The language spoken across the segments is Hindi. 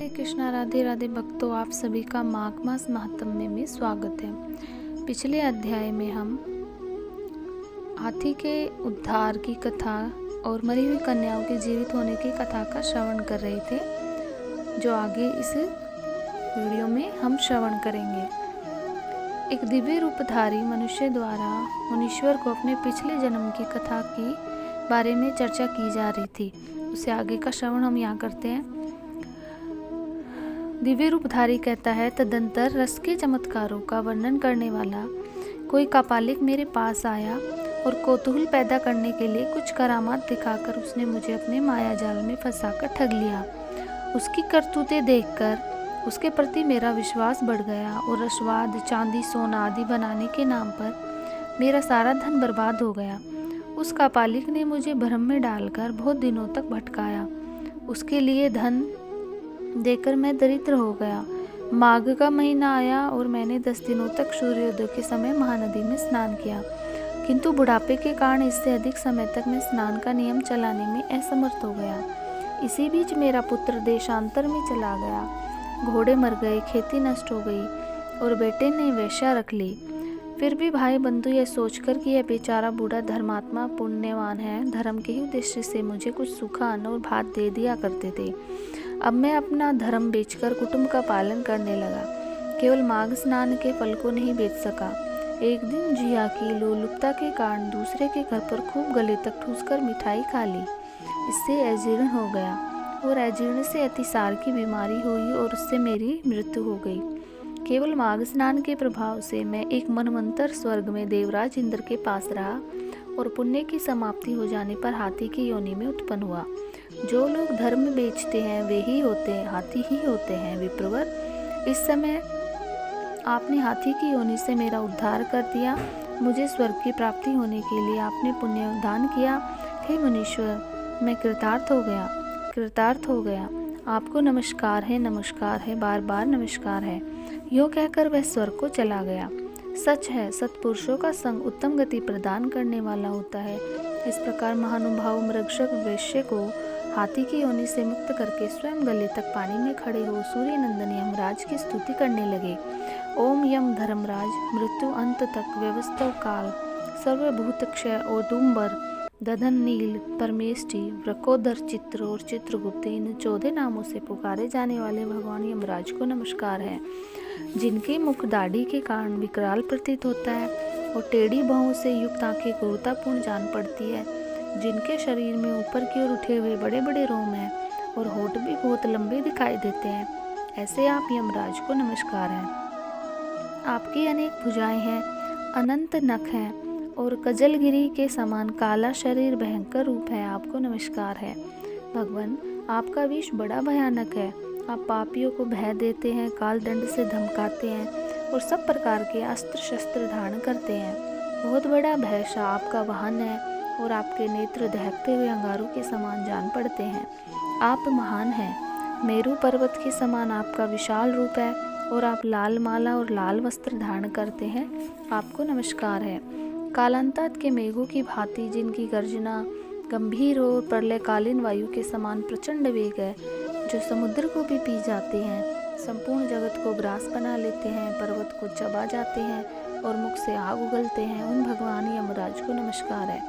हरे कृष्णा, राधे राधे भक्तों, आप सभी का माघ मास महात्म्य में स्वागत है। पिछले अध्याय में हम हाथी के उद्धार की कथा और मरी हुई कन्याओं के जीवित होने की कथा का श्रवण कर रहे थे, जो आगे इस वीडियो में हम श्रवण करेंगे। एक दिव्य रूपधारी मनुष्य द्वारा मुनीश्वर को अपने पिछले जन्म की कथा के बारे में चर्चा की जा रही थी। उसे आगे का श्रवण हम यहाँ करते हैं। दिव्य रूपधारी कहता है, तदंतर रस के चमत्कारों का वर्णन करने वाला कोई कापालिक मेरे पास आया और कौतूहल पैदा करने के लिए कुछ करामात दिखाकर उसने मुझे अपने माया जाल में फंसाकर ठग लिया। उसकी करतूतें देखकर उसके प्रति मेरा विश्वास बढ़ गया और रसवाद, चांदी, सोना आदि बनाने के नाम पर मेरा सारा धन बर्बाद हो गया। उस कापालिक ने मुझे भ्रम में डालकर बहुत दिनों तक भटकाया। उसके लिए धन देकर मैं दरिद्र हो गया। माघ का महीना आया और मैंने 10 दिनों तक सूर्योदय के समय महानदी में स्नान किया, किंतु बुढ़ापे के कारण इससे अधिक समय तक मैं स्नान का नियम चलाने में असमर्थ हो गया। इसी बीच मेरा पुत्र देशांतर में चला गया। घोड़े मर गए, खेती नष्ट हो गई और बेटे ने वेश्या रख ली। फिर भी भाई बंधु यह सोचकर कि यह बेचारा बूढ़ा धर्मात्मा पुण्यवान है, धर्म के ही उद्देश्य से मुझे कुछ सूखा अन्न और भात दे दिया करते थे। अब मैं अपना धर्म बेचकर कुटुंब का पालन करने लगा। केवल माघ स्नान के फल को नहीं बेच सका। एक दिन जिया की लोलुपता के कारण दूसरे के घर पर खूब गले तक ठूसकर मिठाई खा ली। इससे अजीर्ण हो गया और अजीर्ण से अतिसार की बीमारी हुई और उससे मेरी मृत्यु हो गई। केवल माघ स्नान के प्रभाव से मैं एक मनवंतर स्वर्ग में देवराज इंद्र के पास रहा और पुण्य की समाप्ति हो जाने पर हाथी की योनि में उत्पन्न हुआ। जो लोग धर्म बेचते हैं वे ही होते हैं, हाथी ही होते हैं विप्रवर। इस समय आपने हाथी की योनि से मेरा उद्धार कर दिया। मुझे स्वर्ग की प्राप्ति होने के लिए आपने पुण्य दान किया। हे मुनीश्वर, मैं कृतार्थ हो गया। आपको नमस्कार है, बार बार नमस्कार है। यूँ कहकर वह स्वर्ग को चला गया। सच है, सत्पुरुषों का संग उत्तम गति प्रदान करने वाला होता है। इस प्रकार महानुभाव मृगशक वेश्य को हाथी की योनि से मुक्त करके स्वयं गले तक पानी में खड़े हो सूर्य नंदन यमराज की स्तुति करने लगे। ओम यम धर्मराज, मृत्यु अंत तक व्यवस्था काल, सर्वभूत क्षय औदुंबर, दधन नील, परमेष्टि, वृकोदर, चित्र और चित्रगुप्त, इन 14 नामों से पुकारे जाने वाले भगवान यमराज को नमस्कार है। जिनके मुख दाढ़ी के कारण विकराल प्रतीत होता है और टेढ़ी बाहों से युक्त आंखें क्रूरतापूर्ण जान पड़ती है, जिनके शरीर में ऊपर की ओर उठे हुए बड़े बड़े रोम हैं और होठ भी बहुत लंबे दिखाई देते हैं, ऐसे आप यमराज को नमस्कार है। आपकी अनेक भुजाएं हैं, अनंत नख हैं और कजलगिरी के समान काला शरीर भयंकर रूप है, आपको नमस्कार है। भगवान, आपका विष बड़ा भयानक है। आप पापियों को भय देते हैं, काल दंड से धमकाते हैं और सब प्रकार के अस्त्र शस्त्र धारण करते हैं। बहुत बड़ा भयशा आपका वाहन है और आपके नेत्र दहकते हुए अंगारों के समान जान पड़ते हैं। आप महान हैं। मेरू पर्वत के समान आपका विशाल रूप है और आप लाल माला और लाल वस्त्र धारण करते हैं, आपको नमस्कार है। कालांतात के मेघों की भांति जिनकी गर्जना गंभीर हो और प्रलयकालीन वायु के समान प्रचंड वेग है, जो समुद्र को भी पी जाते हैं, संपूर्ण जगत को ग्रास बना लेते हैं, पर्वत को चबा जाते हैं और मुख से आग उगलते हैं, उन भगवान यमराज को नमस्कार है।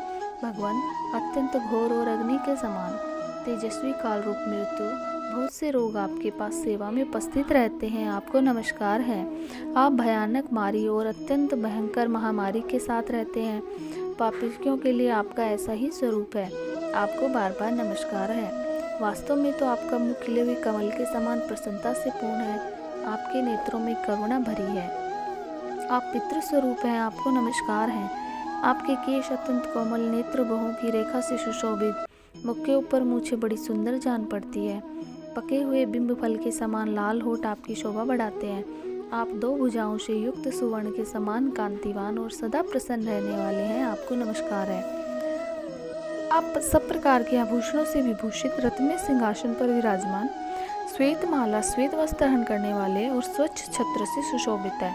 भगवान, अत्यंत घोर और अग्नि के समान तेजस्वी काल रूप मृत्यु, बहुत से रोग आपके पास सेवा में उपस्थित रहते हैं, आपको नमस्कार है। आप भयानक मारी और अत्यंत भयंकर महामारी के साथ रहते हैं। पापियों के लिए आपका ऐसा ही स्वरूप है, आपको बार बार नमस्कार है। वास्तव में तो आपका मुख खिले हुए कमल के समान प्रसन्नता से पूर्ण है, आपके नेत्रों में करुणा भरी है। आप पितृ स्वरूप हैं, आपको नमस्कार है। आपके केश अत्यंत कोमल, नेत्र बहुओं की रेखा से सुशोभित, मुख के ऊपर मूछें बड़ी सुंदर जान पड़ती है। पके हुए बिंब फल के समान लाल होठ आपकी शोभा बढ़ाते हैं। आप 2 भुजाओं से युक्त सुवर्ण के समान कांतिवान और सदा प्रसन्न रहने वाले हैं, आपको नमस्कार है। आप सब प्रकार के आभूषणों से विभूषित रत्न सिंहासन पर विराजमान, श्वेत माला, श्वेत वस्त्र धारण करने वाले और स्वच्छ छत्र से सुशोभित है।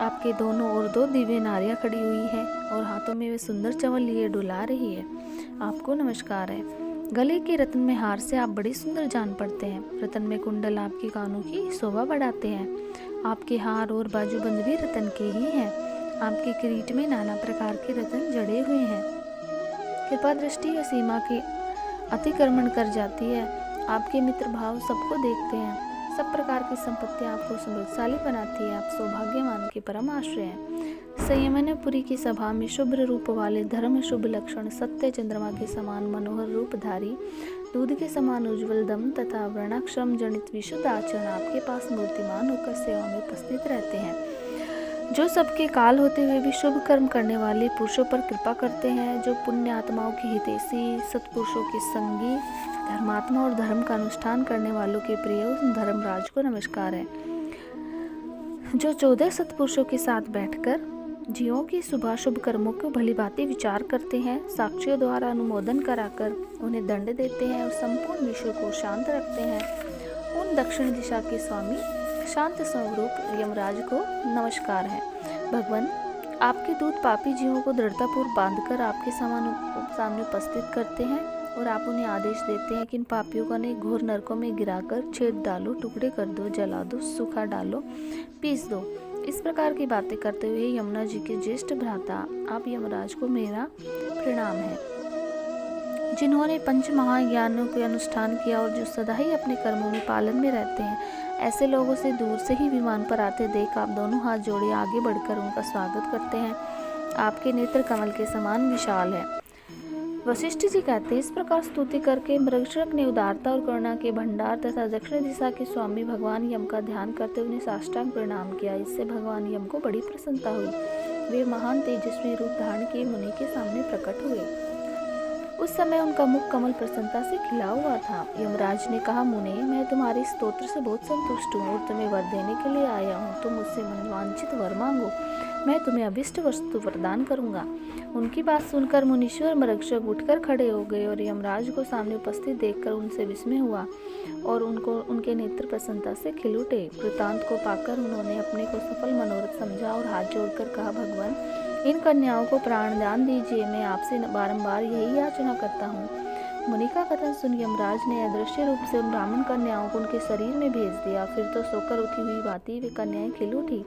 आपके दोनों ओर 2 दिव्य नारियां खड़ी हुई हैं और हाथों में वे सुंदर चंवल लिए डुला रही है, आपको नमस्कार है। गले के रत्न में हार से आप बड़ी सुंदर जान पड़ते हैं। रत्न में कुंडल आपके कानों की शोभा बढ़ाते हैं। आपके हार और बाजूबंद भी रत्न के ही हैं। आपके किरीट में नाना प्रकार के रत्न जड़े हुए हैं। कृपा दृष्टि या सीमा के अतिक्रमण कर जाती है। आपके मित्र भाव सबको देखते हैं। सब प्रकार की संपत्ति आपको समृद्धशाली बनाती है। आप सौभाग्यवान के परम आश्रय हैं। संयमनपुरी की सभा में शुभ्र रूप वाले धर्म शुभ लक्षण सत्य चंद्रमा के समान मनोहर रूपधारी दूध के समान उज्ज्वल दम तथा वर्णाश्रम जनित विशुद्ध आचरण आपके पास मूर्तिमान होकर सेवा में उपस्थित रहते हैं। जो सबके काल होते हुए भी शुभ कर्म करने वाले पुरुषों पर कृपा करते हैं। जो पुण्य आत्माओं की हितैषी सत्पुरुषों के संगी धर्मात्मा और धर्म का अनुष्ठान करने वालों के प्रिय उस धर्मराज को नमस्कार है। जो 14 सत्पुरुषों के साथ बैठकर जीवों की शुभाशुभ कर्मों को भली भांति विचार करते हैं, साक्षियों द्वारा अनुमोदन कराकर उन्हें दंड देते हैं और संपूर्ण विश्व को शांत रखते हैं। उन दक्षिण दिशा के स्वामी शांत स्वरूप यमराज को नमस्कार है। भगवान, आपके दूत पापी जीवों को दृढ़तापूर्वक बांधकर आपके सामने उपस्थित करते हैं और आप उन्हें आदेश देते हैं कि इन पापियों को ने घोर नरकों में गिराकर छेद डालो, टुकड़े कर दो, जला दो, सूखा डालो, पीस दो। इस प्रकार की बातें करते हुए यमुना जी के ज्येष्ठ भ्राता आप यमराज को मेरा प्रणाम है। जिन्होंने पंच महाज्ञानों के अनुष्ठान किया और जो सदा ही अपने कर्मों में पालन में रहते हैं, ऐसे लोगों से दूर से ही विमान पर आते देख आप दोनों हाथ जोड़े आगे बढ़कर उनका स्वागत करते हैं। आपके नेत्र कमल के समान विशाल है। वशिष्ठ जी कहते हैं, इस प्रकार स्तुति करके मृगशक ने उदारता और करुणा के भंडार तथा दक्षिण दिशा के स्वामी भगवान यम का ध्यान करते उन्हें साष्टांग प्रणाम किया। इससे भगवान यम को बड़ी प्रसन्नता हुई। वे महान तेजस्वी रूप धारण किए मुनि के सामने प्रकट हुए। उस समय उनका मुख कमल प्रसन्नता से खिला हुआ था। यमराज ने कहा, मुने, मैं तुम्हारे स्तोत्र से बहुत संतुष्ट हूँ और तुम्हें वर देने के लिए आया हूँ। तुम मुझसे मनवांछित वर मांगो, मैं तुम्हें अभिष्ट वस्तु प्रदान करूंगा। उनकी बात सुनकर मुनीश्वर मृगशक उठकर खड़े हो गए और यमराज को सामने उपस्थित देखकर उनसे विस्मय हुआ और उनके नेत्र प्रसन्नता से खिल उठे। वृतांत को पाकर उन्होंने अपने को सफल मनोरथ समझा और हाथ जोड़कर कहा, भगवान, इन कन्याओं को प्राण दान दीजिए। मैं आपसे बारंबार यही याचना करता हूँ। मुनि का कथन सुन यमराज ने अदृश्य रूप से उन ब्राह्मण कन्याओं को उनके शरीर में भेज दिया। फिर तो सोकर उठी हुई भांति वे कन्याएं खिल उठी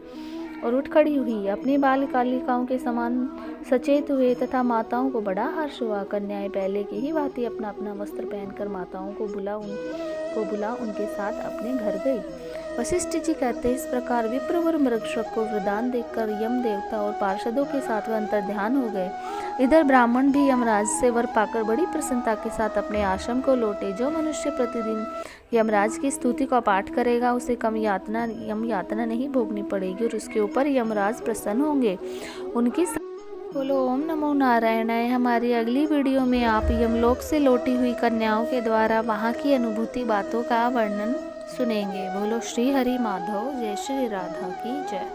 और उठ खड़ी हुई। अपनी बालिकाओं के समान सचेत हुए तथा माताओं को बड़ा हर्ष हुआ। कन्याएं पहले की ही भांति अपना अपना वस्त्र पहनकर माताओं को बुला उनके साथ अपने घर गई। वशिष्ठ जी कहते, इस प्रकार विप्रवर मृगशक को वरदान देखकर यम देवता और पार्षदों के साथ वह अंतर ध्यान हो गए। इधर ब्राह्मण भी यमराज से वर पाकर बड़ी प्रसन्नता के साथ अपने आश्रम को लौटे। जो मनुष्य प्रतिदिन यमराज की स्तुति का पाठ करेगा उसे कम यम यातना नहीं भोगनी पड़ेगी और उसके ऊपर यमराज प्रसन्न होंगे। उनकी बोलो ओम नमो नारायणाय। हमारी अगली वीडियो में आप यमलोक से लौटी हुई कन्याओं के द्वारा वहाँ की अनुभूति बातों का वर्णन सुनेंगे। बोलो श्री हरि माधव, जय श्री राधा की जय।